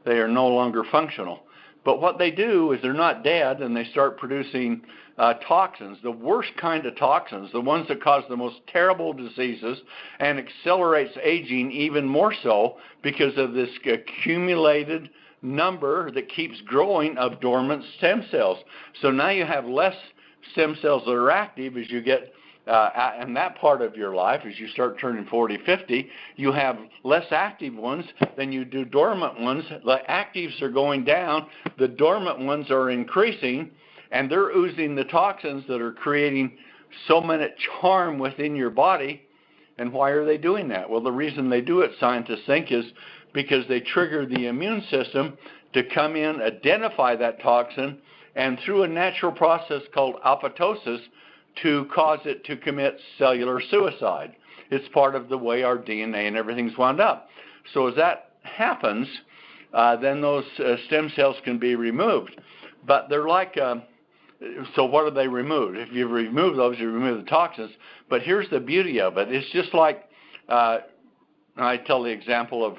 They are no longer functional. But what they do is they're not dead, and they start producing toxins, the worst kind of toxins, the ones that cause the most terrible diseases and accelerates aging even more so because of this accumulated number that keeps growing of dormant stem cells. So now you have less stem cells that are active as you get in that part of your life. As you start turning 40, 50, you have less active ones than you do dormant ones. The actives are going down, the dormant ones are increasing, and they're oozing the toxins that are creating so much harm within your body. And why are they doing that? Well, the reason they do it, scientists think, is because they trigger the immune system to come in, identify that toxin, and through a natural process called apoptosis, to cause it to commit cellular suicide. It's part of the way our DNA and everything's wound up. So as that happens, then those stem cells can be removed. But they're like, so what do they remove? If you remove those, you remove the toxins. But here's the beauty of it. It's just like, I tell the example of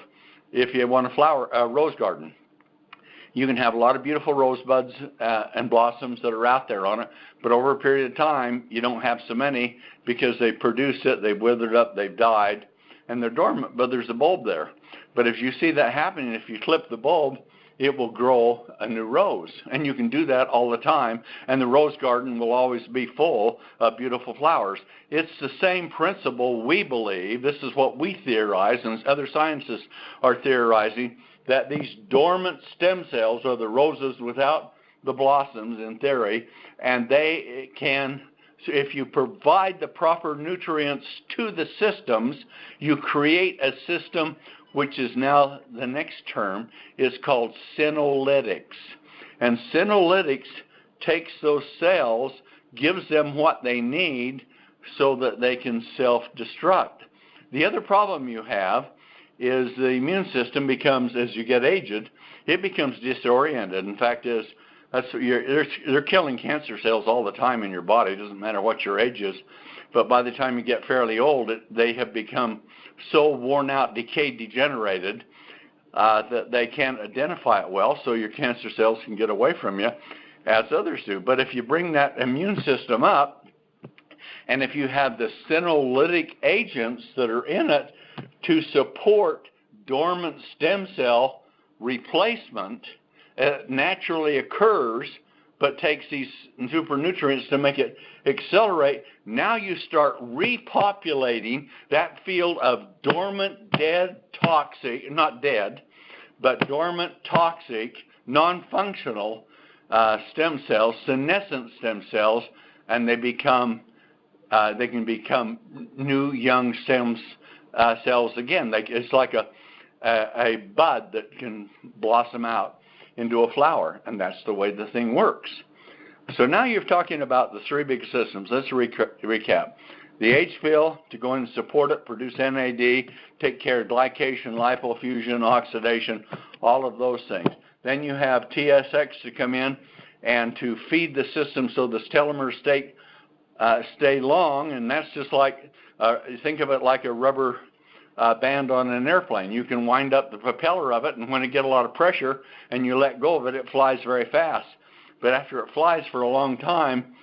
if you want a rose garden. You can have a lot of beautiful rosebuds and blossoms that are out there on it, but over a period of time, you don't have so many because they produced it, they've withered up, they've died, and they're dormant, but there's a bulb there. But if you see that happening, if you clip the bulb, it will grow a new rose. And you can do that all the time, and the rose garden will always be full of beautiful flowers. It's the same principle, we believe. This is what we theorize, and other scientists are theorizing, that these dormant stem cells are the roses without the blossoms, in theory, and they can, if you provide the proper nutrients to the systems, you create a system which is now, the next term, is called senolytics. And senolytics takes those cells, gives them what they need so that they can self-destruct. The other problem you have is the immune system becomes, as you get aged, it becomes disoriented. In fact, they're killing cancer cells all the time in your body. It doesn't matter what your age is. But by the time you get fairly old, they have become so worn out, decayed, degenerated, that they can't identify it well, so your cancer cells can get away from you, as others do. But if you bring that immune system up, and if you have the senolytic agents that are in it to support dormant stem cell replacement, it naturally occurs, but takes these super nutrients to make it accelerate. Now you start repopulating that field of dormant, dead, toxic, not dead, but dormant, toxic, non-functional stem cells, senescent stem cells, and they can become new young cells again. It's like a bud that can blossom out into a flower, and that's the way the thing works. So now you're talking about the three big systems. Let's recap. The H pill to go in and support it, produce NAD, take care of glycation, lipofussion, oxidation, all of those things. Then you have TSX to come in and to feed the system so the telomeres stay long, and that's just like, think of it like a rubber band on an airplane. You can wind up the propeller of it, and when it gets a lot of pressure and you let go of it, it flies very fast. But after it flies for a long time,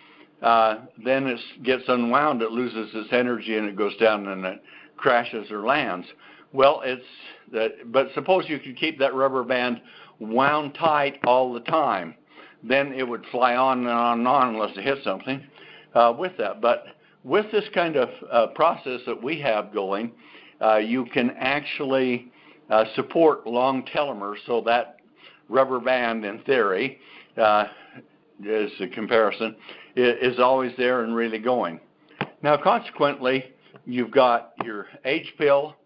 then it gets unwound, it loses its energy, and it goes down and it crashes or lands. Well, but suppose you could keep that rubber band wound tight all the time. Then it would fly on and on and on unless it hit something with that. But with this kind of process that we have going, you can actually support long telomeres, so that rubber band, in theory, as a comparison, is always there and really going. Now, consequently, you've got your H pill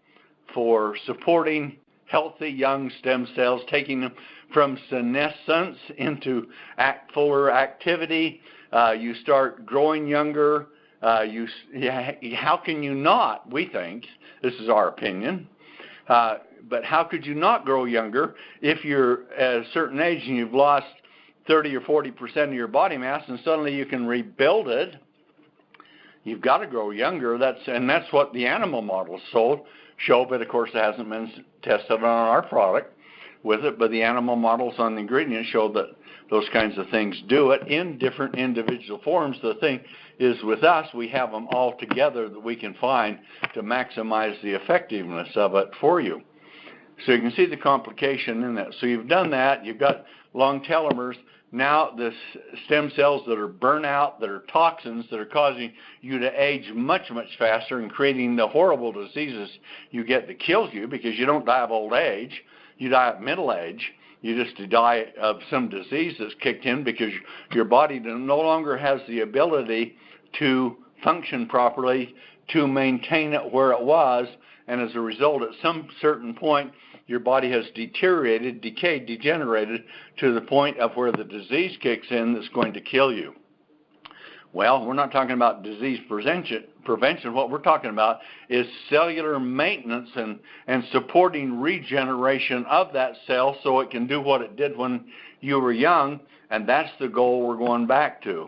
for supporting healthy young stem cells, taking them from senescence into fuller activity. You start growing younger. How can you not, we think, this is our opinion, But how could you not grow younger if you're at a certain age and you've lost 30 or 40% of your body mass and suddenly you can rebuild it? You've got to grow younger. That's what the animal models show, but of course it hasn't been tested on our product with it, but the animal models on the ingredients show that those kinds of things do it in different individual forms. The thing is, with us, we have them all together that we can find to maximize the effectiveness of it for you. So you can see the complication in that. So you've done that. You've got long telomeres. Now the stem cells that are burnt out, that are toxins, that are causing you to age much, much faster and creating the horrible diseases you get that kills you, because you don't die of old age. You die of middle age. You just die of some disease that's kicked in because your body no longer has the ability to function properly, to maintain it where it was, and as a result, at some certain point, your body has deteriorated, decayed, degenerated to the point of where the disease kicks in that's going to kill you. Well, we're not talking about disease prevention. What we're talking about is cellular maintenance and supporting regeneration of that cell so it can do what it did when you were young, and that's the goal we're going back to.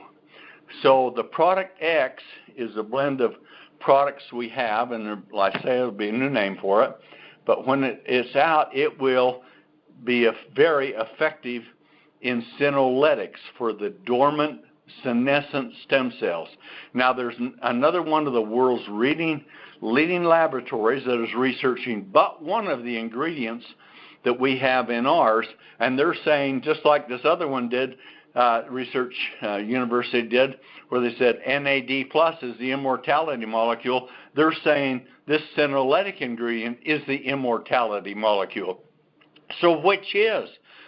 So the product X is a blend of products we have, and like I say, there'll be a new name for it, but when it's out, it will be very effective in senolytics for the dormant senescent stem cells. Now, there's another one of the world's leading laboratories that is researching but one of the ingredients that we have in ours, and they're saying, just like this other one did, research university did, where they said NAD plus is the immortality molecule, they're saying this senolytic ingredient is the immortality molecule. So which is?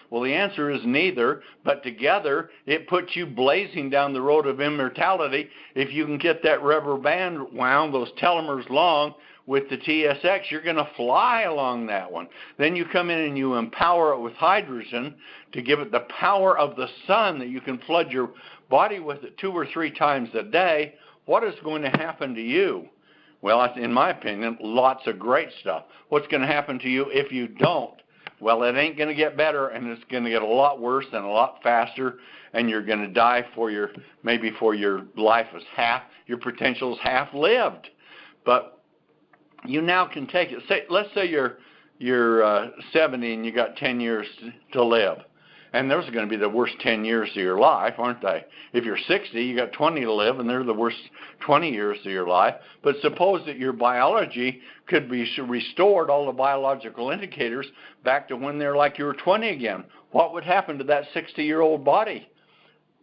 Well, the answer is neither, but together it puts you blazing down the road of immortality. If you can get that rubber band wound, those telomeres long, with the TSX, you're going to fly along that one. Then you come in and you empower it with hydrogen to give it the power of the sun that you can flood your body with it 2 or 3 times a day. What is going to happen to you? Well, in my opinion, lots of great stuff. What's going to happen to you if you don't? Well, it ain't going to get better, and it's going to get a lot worse and a lot faster, and you're going to die maybe for your life is half, your potential is half lived. But you now can take it. Let's say you're 70 and you got 10 years to live. And those are going to be the worst 10 years of your life, aren't they? If you're 60, you got 20 to live, and they're the worst 20 years of your life. But suppose that your biology could be restored, all the biological indicators, back to when they're like you were 20 again. What would happen to that 60-year-old body?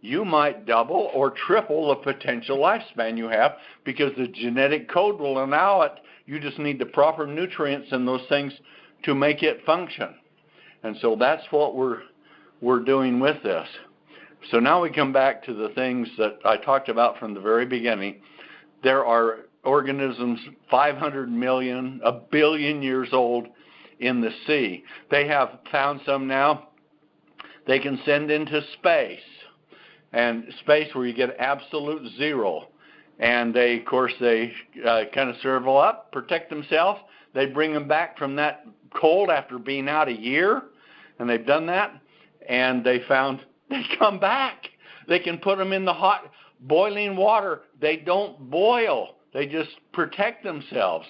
You might double or triple the potential lifespan you have, because the genetic code will allow it. You just need the proper nutrients and those things to make it function. And so that's what we're doing with this. So now we come back to the things that I talked about from the very beginning. There are organisms 500 million, 1 billion years old in the sea. They have found some now they can send into space, and space where you get absolute zero. And they, of course, they kind of shrivel up, protect themselves. They bring them back from that cold after being out a year, and they've done that. And they found they come back. They can put them in the hot, boiling water. They don't boil. They just protect themselves.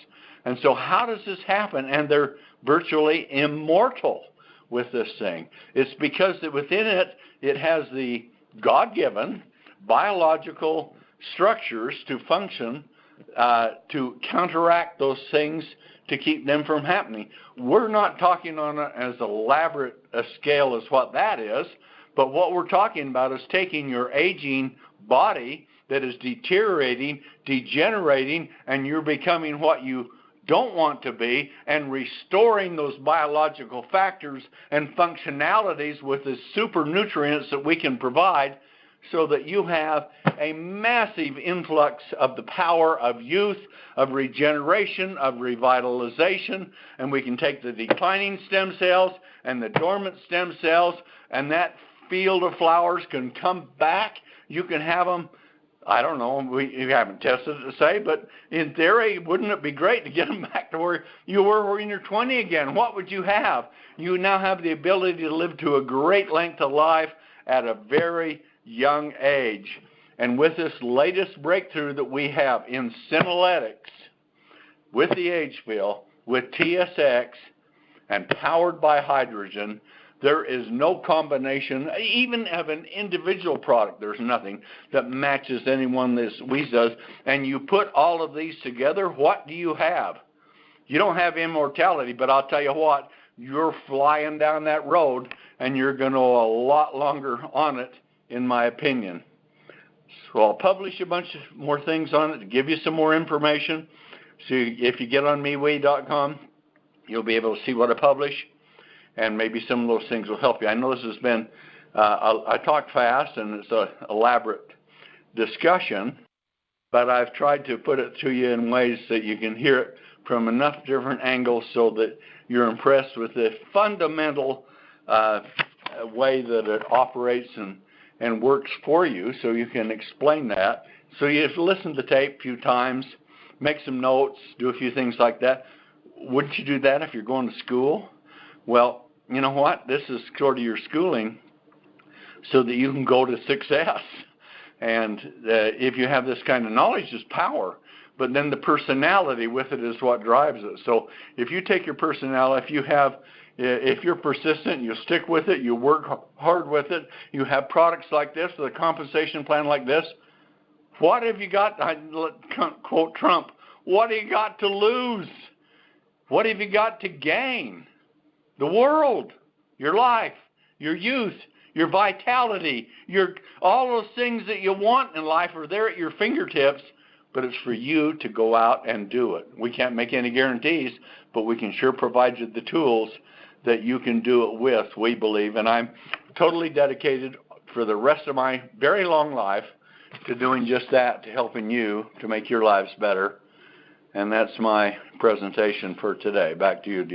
And so how does this happen? And they're virtually immortal with this thing. It's because that within it, it has the God-given biological structures to function, to counteract those things, to keep them from happening. We're not talking on as elaborate a scale as what that is, but what we're talking about is taking your aging body that is deteriorating, degenerating, and you're becoming what you don't want to be, and restoring those biological factors and functionalities with the super nutrients that we can provide, so that you have a massive influx of the power of youth, of regeneration, of revitalization, and we can take the declining stem cells and the dormant stem cells, and that field of flowers can come back. You can have them I don't know, we haven't tested it to say, but in theory, wouldn't it be great to get them back to where you were when you're 20 again? What would you have? You now have the ability to live to a great length of life at a very young age. And with this latest breakthrough that we have in senolytics, with the age pill, with TSX, and powered by hydrogen, there is no combination, even of an individual product, there's nothing that matches anyone that we does. And you put all of these together, what do you have? You don't have immortality, but I'll tell you what, you're flying down that road, and you're going to go a lot longer on it, in my opinion. So I'll publish a bunch of more things on it to give you some more information. So if you get on MeWe.com, you'll be able to see what I publish, and maybe some of those things will help you. I know this has been, I talk fast, and it's an elaborate discussion, but I've tried to put it to you in ways that you can hear it from enough different angles so that you're impressed with the fundamental way that it operates and works for you, so you can explain that. So you have to listen to the tape a few times, make some notes, do a few things like that. Wouldn't you do that if you're going to school? Well, you know what? This is sort of your schooling so that you can go to success. And if you have this kind of knowledge, it's power. But then the personality with it is what drives it. So if you take your personality, if you're persistent, you stick with it, you work hard with it, you have products like this with a compensation plan like this, what have you got? I quote Trump, what have you got to lose? What have you got to gain? The world, your life, your youth, your vitality, all those things that you want in life are there at your fingertips, but it's for you to go out and do it. We can't make any guarantees, but we can sure provide you the tools that you can do it with, we believe. And I'm totally dedicated for the rest of my very long life to doing just that, to helping you to make your lives better. And that's my presentation for today. Back to you, D.